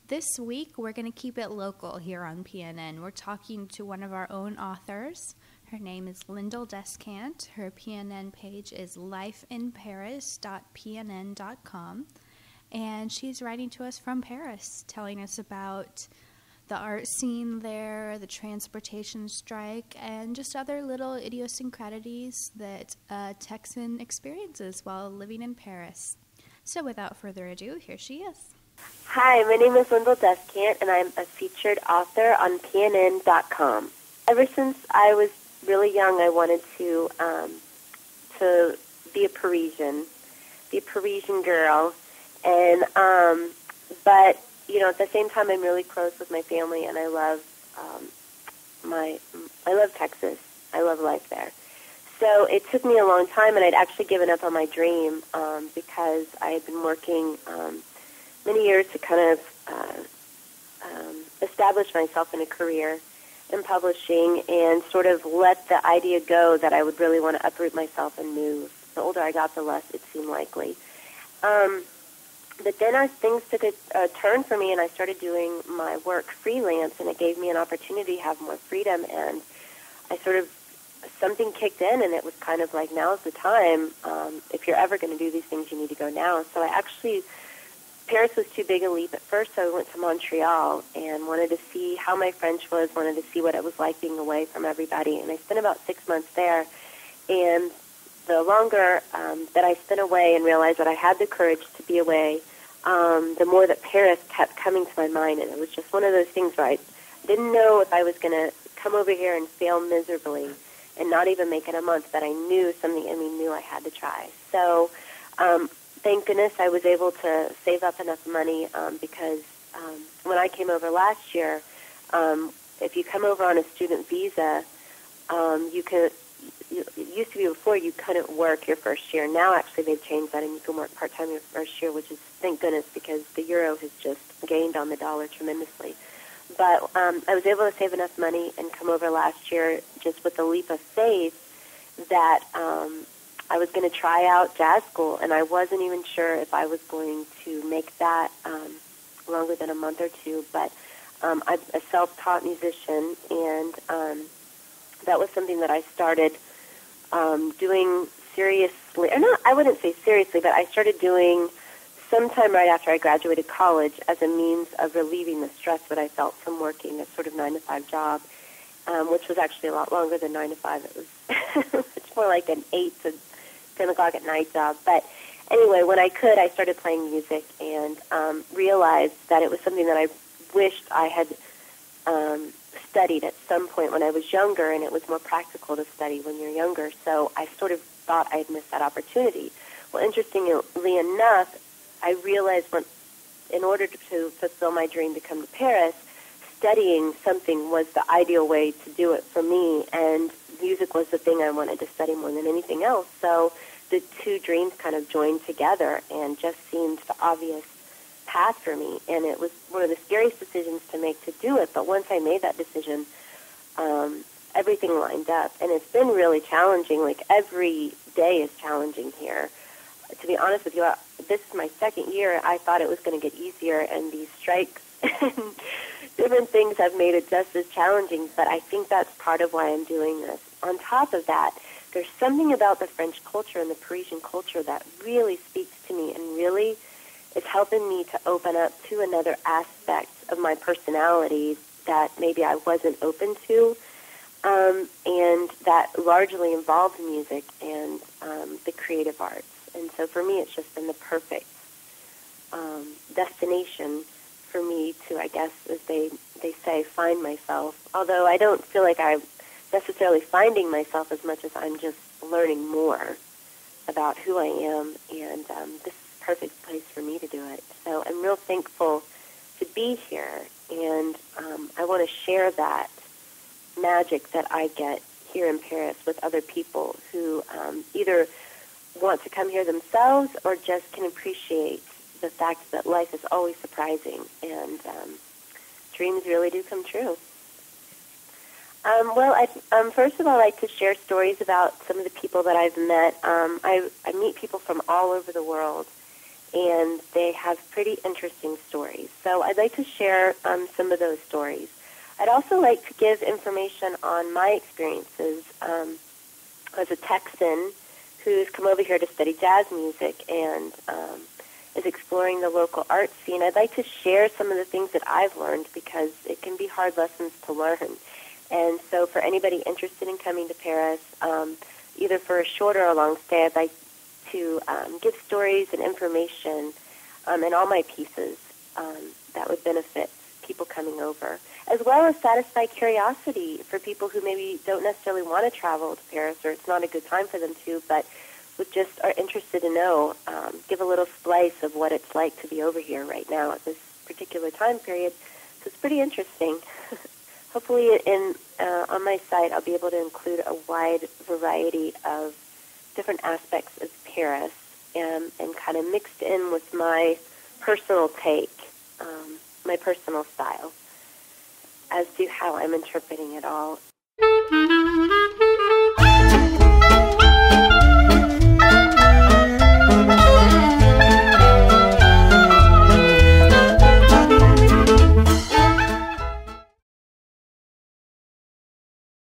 This week, we're going to keep it local here on PNN. We're talking to one of our own authors. Her name is Lyndol Descant. Her PNN page is lifeinparis.pnn.com. And she's writing to us from Paris, telling us about the art scene there, the transportation strike, and just other little idiosyncrasies that a Texan experiences while living in Paris. So without further ado, here she is. Hi, my name is Lyndol Descant, and I'm a featured author on PNN.com. Ever since I was really young, I wanted to be a Parisian girl, and but at the same time, I'm really close with my family, and I love Texas. I love life there. So it took me a long time, and I'd actually given up on my dream because I had been working many years to kind of establish myself in a career in publishing and sort of let the idea go that I would really want to uproot myself and move. The older I got, the less it seemed likely. But then as things took a turn for me, and I started doing my work freelance, and it gave me an opportunity to have more freedom, and something kicked in, and it was kind of like, now's the time. If you're ever going to do these things, you need to go now. So Paris was too big a leap at first, so I went to Montreal and wanted to see how my French was, wanted to see what it was like being away from everybody. And I spent about 6 months there. And the longer that I spent away and realized that I had the courage to be away, the more that Paris kept coming to my mind. And it was just one of those things where I didn't know if I was going to come over here and fail miserably and not even make it a month, but I knew something in me knew I had to try. So thank goodness I was able to save up enough money because when I came over last year, if you come over on a student visa, it used to be before you couldn't work your first year. Now actually they've changed that and you can work part-time your first year, which is thank goodness because the euro has just gained on the dollar tremendously. But I was able to save enough money and come over last year just with a leap of faith that I was going to try out jazz school, and I wasn't even sure if I was going to make that longer than a month or two, but I'm a self-taught musician, and that was something that I started doing seriously, or not, I wouldn't say seriously, but I started doing sometime right after I graduated college as a means of relieving the stress that I felt from working a sort of 9-to-5 job, which was actually a lot longer than 9 to 5. It was it's more like an 8 to 10 o'clock at night job. But anyway, when I could, I started playing music and realized that it was something that I wished I had studied at some point when I was younger, and it was more practical to study when you're younger. So I sort of thought I had missed that opportunity. Well, interestingly enough, I realized in order to fulfill my dream to come to Paris, studying something was the ideal way to do it for me, and music was the thing I wanted to study more than anything else. So the two dreams kind of joined together and just seemed the obvious path for me. And it was one of the scariest decisions to make to do it. But once I made that decision, everything lined up. And it's been really challenging. Like every day is challenging here. To be honest with you, this is my second year. I thought it was going to get easier, and these strikes and different things have made it just as challenging, but I think that's part of why I'm doing this. On top of that, there's something about the French culture and the Parisian culture that really speaks to me and really is helping me to open up to another aspect of my personality that maybe I wasn't open to, and that largely involves music and the creative arts. And so for me, it's just been the perfect destination for me to, I guess, as they say, find myself. Although I don't feel like I'm necessarily finding myself as much as I'm just learning more about who I am, and this is the perfect place for me to do it. So I'm real thankful to be here, and I want to share that magic that I get here in Paris with other people who either want to come here themselves or just can appreciate the fact that life is always surprising and dreams really do come true. Well, I first of all like to share stories about some of the people that I've met. I meet people from all over the world, and they have pretty interesting stories. So I'd like to share some of those stories. I'd also like to give information on my experiences as a Texan who's come over here to study jazz music and is exploring the local art scene. I'd like to share some of the things that I've learned because it can be hard lessons to learn. And so for anybody interested in coming to Paris, either for a short or a long stay, I'd like to give stories and information in all my pieces that would benefit people coming over, as well as satisfy curiosity for people who maybe don't necessarily want to travel to Paris or it's not a good time for them to, but would just are interested to know, give a little slice of what it's like to be over here right now at this particular time period. So it's pretty interesting. Hopefully on my site I'll be able to include a wide variety of different aspects of Paris and kind of mixed in with my personal take, my personal style, as to how I'm interpreting it all.